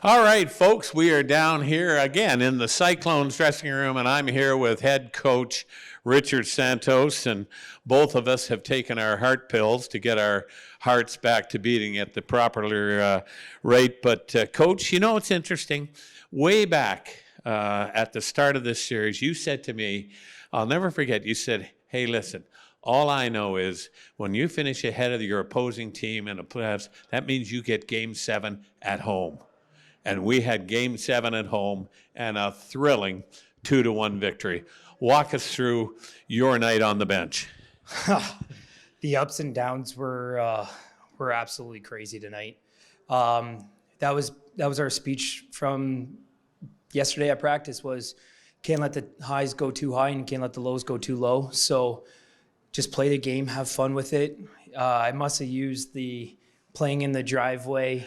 All right, folks, we are down here again in the Cyclones dressing room, and I'm here with head coach Richard Santos, and both of us have taken our heart pills to get our hearts back to beating at the proper rate. But, Coach, you know, it's interesting. Way back at the start of this series, you said to me, I'll never forget, you said, hey, listen, all I know is when you finish ahead of your opposing team in the playoffs, that means you get Game 7 at home. And we had Game 7 at home and a thrilling 2-1 victory. Walk us through your night on the bench. The ups and downs were absolutely crazy tonight. That was our speech from yesterday at practice was can't let the highs go too high and can't let the lows go too low. So just play the game, have fun with it. I must have used the playing in the driveway,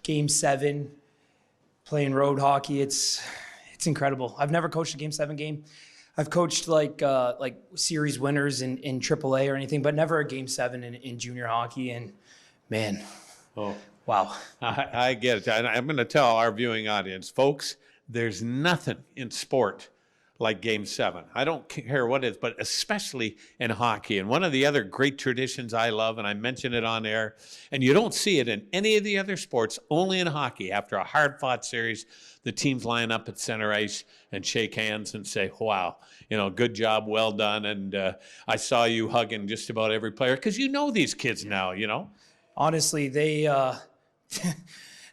Game 7, playing road hockey. It's incredible. I've never coached a Game 7 game. I've coached like series winners in AAA or anything, but never a Game 7 in junior hockey. And man, wow. I get it. I'm going to tell our viewing audience, folks, there's nothing in sport like Game 7. I don't care what it is, but especially in hockey. And one of the other great traditions I love, and I mention it on air, and you don't see it in any of the other sports, only in hockey. After a hard-fought series, the teams line up at center ice and shake hands and say, wow, good job, well done. And I saw you hugging just about every player because you know these kids now, Honestly, they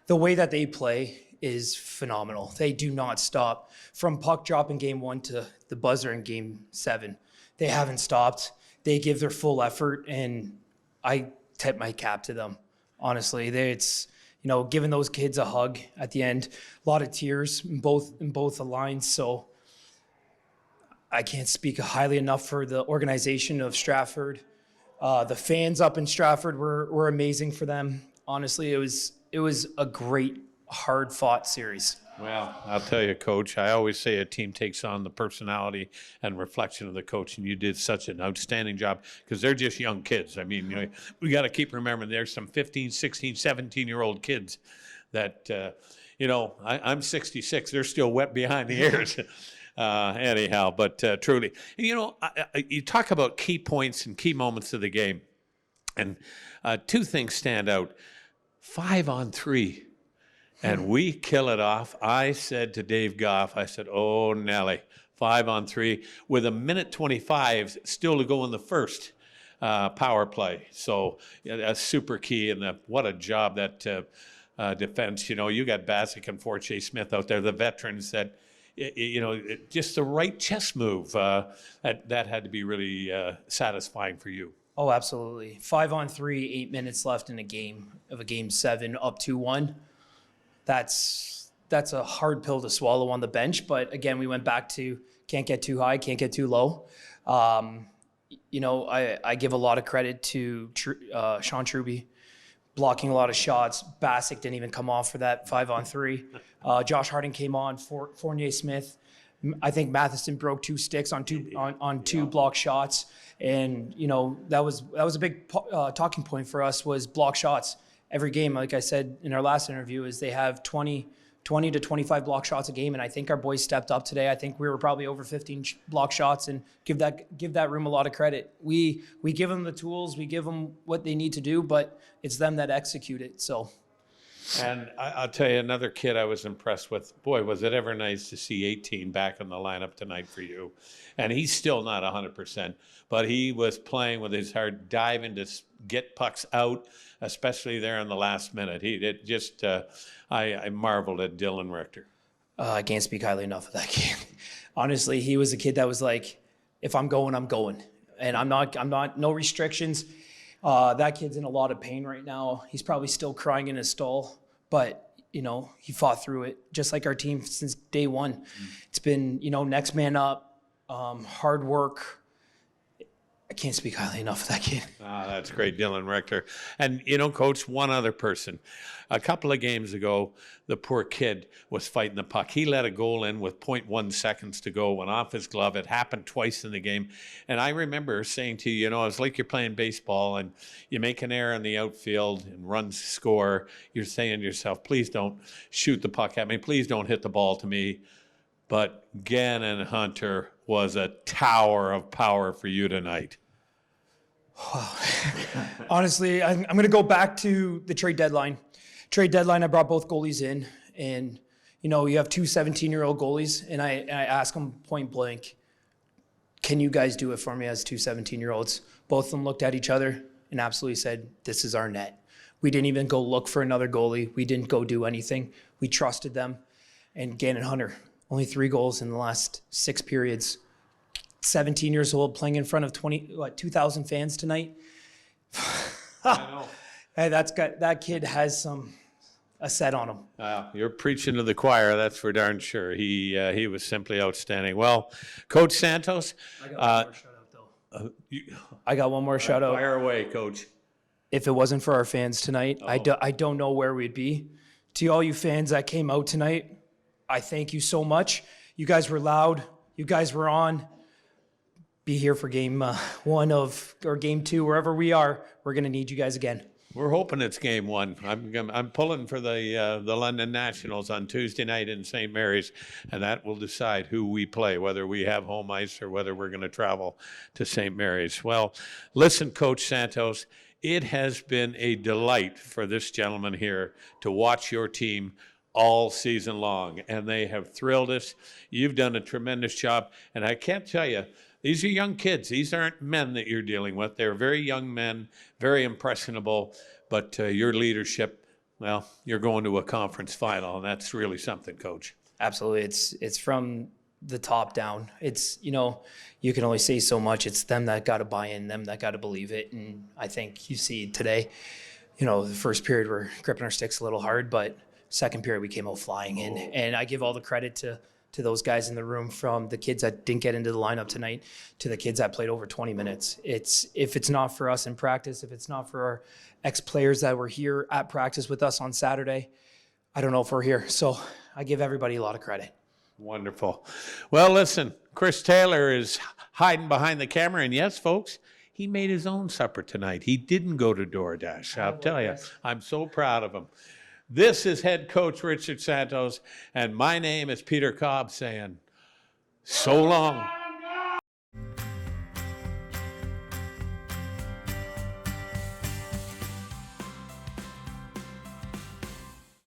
the way that they play is phenomenal. They do not stop. From puck drop in Game 1 to the buzzer in Game 7, they haven't stopped. They give their full effort, and I tip my cap to them. Honestly, it's giving those kids a hug at the end. A lot of tears in both the lines. So I can't speak highly enough for the organization of Stratford. The fans up in Stratford were amazing for them. Honestly, it was a great, hard-fought series. Well, I'll tell you, Coach, I always say a team takes on the personality and reflection of the coach, and you did such an outstanding job because they're just young kids. I mean, we got to keep remembering there's some 15, 16, 17-year-old kids that, I'm 66. They're still wet behind the ears. Anyhow, but truly. You talk about key points and key moments of the game, and two things stand out. 5-on-3. And we kill it off. I said to Dave Goff, oh, Nelly, 5-on-3 with 1:25 still to go in the first power play. So that's super key. And what a job that defense. You got Bassick and Forte Smith out there, the veterans that, just the right chess move. That had to be really satisfying for you. Oh, absolutely. 5-on-3, 8 minutes left in a Game 7, up 2-1. That's a hard pill to swallow on the bench. But again, we went back to can't get too high, can't get too low. I give a lot of credit to Sean Truby blocking a lot of shots. Bassick didn't even come off for that 5-on-3. Josh Harding came on for Fournier Smith. I think Matheson broke 2 sticks on two block shots. And, that was a big talking point for us was block shots. Every game, like I said in our last interview, is they have 20 to 25 block shots a game, and I think our boys stepped up today. I think we were probably over 15 block shots, and give that room a lot of credit. We give them the tools, we give them what they need to do, but it's them that execute it. So. And I'll tell you, another kid I was impressed with. Boy, was it ever nice to see 18 back in the lineup tonight for you. And he's still not 100%, but he was playing with his heart, diving to get pucks out, especially there in the last minute. I marveled at Dylan Richter. I can't speak highly enough of that kid. Honestly, he was a kid that was like, if I'm going, I'm going. And I'm not, no restrictions. That kid's in a lot of pain right now. He's probably still crying in his stall, but he fought through it, just like our team since day one. It's been, next man up, hard work. I can't speak highly enough of that kid. Ah, that's great, Dylan Rector. And, Coach, one other person. A couple of games ago, the poor kid was fighting the puck. He let a goal in with 0.1 seconds to go, went off his glove. It happened twice in the game. And I remember saying to you, it's like you're playing baseball and you make an error in the outfield and runs score. You're saying to yourself, please don't shoot the puck at me. Please don't hit the ball to me. But Gannon Hunter was a tower of power for you tonight. Honestly, I'm going to go back to the trade deadline. Trade deadline, I brought both goalies in, and you have two 17-year-old goalies, and I asked them point blank, can you guys do it for me as two 17-year-olds? Both of them looked at each other and absolutely said, this is our net. We didn't even go look for another goalie. We didn't go do anything. We trusted them. And Gannon Hunter, only 3 goals in the last 6 periods. 17 years old, playing in front of 2,000 fans tonight. I know. Hey, that kid has a set on him. You're preaching to the choir, that's for darn sure. He was simply outstanding. Well, Coach Santos. I got one more shout out, though. I got one more shout out. Fire away, Coach. If it wasn't for our fans tonight, I don't know where we'd be. To all you fans that came out tonight, I thank you so much. You guys were loud. You guys were on. Be here for game 1 or game 2, wherever we are. We're going to need you guys again. We're hoping it's game 1. I'm pulling for the London Nationals on Tuesday night in St. Mary's, and that will decide who we play, whether we have home ice or whether we're going to travel to St. Mary's. Well, listen, Coach Santos, it has been a delight for this gentleman here to watch your team all season long, and they have thrilled us. You've done a tremendous job, and I can't tell you, these are young kids. These aren't men that you're dealing with. They're very young men, very impressionable, but your leadership, well, you're going to a conference final, and that's really something, Coach. Absolutely. It's from the top down. It's, you can only say so much. It's them that got to buy in, them that got to believe it, and I think you see today, the first period we're gripping our sticks a little hard, but second period we came out flying in, and I give all the credit to those guys in the room, from the kids that didn't get into the lineup tonight to the kids that played over 20 minutes. If it's not for us in practice, if it's not for our ex-players that were here at practice with us on Saturday, I don't know if we're here. So I give everybody a lot of credit. Wonderful. Well, listen, Chris Taylor is hiding behind the camera, and yes, folks, he made his own supper tonight. He didn't go to DoorDash. I'll tell you, I'm so proud of him. This is head coach Richard Santos, and my name is Peter Cobb saying, so long.